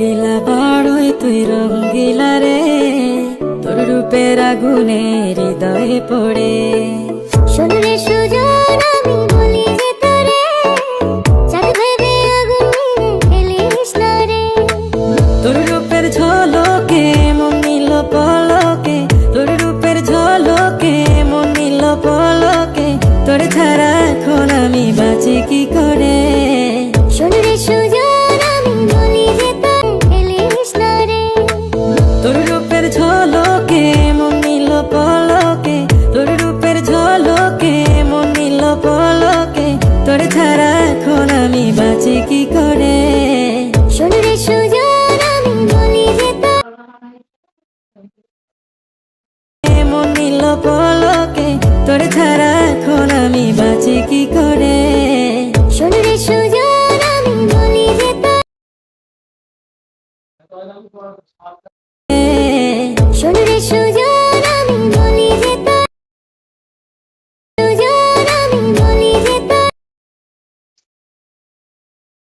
রঙ্গিলা বড়ই তুই রঙ্গিলা রে, তোর রূপের আগুনে হৃদয়ে পড়ে। শোন রে সুজন আমি বলি যে তোরে, চাঁদ ভেবে আগুন নিয়ে খেলিস না রে। তোর রূপের ঝলকে মন নিল পলকে, তোর রূপের ঝলকে মন নিল পলকে, তোর ছাড়া এখন আমি বাঁচি কি করে। শোন রে সুজন আমি বলি যে তোরে, খেলিস না রে। তোর রূপের ঝলকে মন নিল পলকে, তোর রূপের ঝলকে মন নিল পলকে, তোর ছাড়া এখন আমি বাঁচি কি করে। শোন রে সুজন আমি বলি যে মন নিল পলকে, তোর ছাড়া এখন আমি বাঁচি কি করে। শোন রে সুজন আমি বলি যে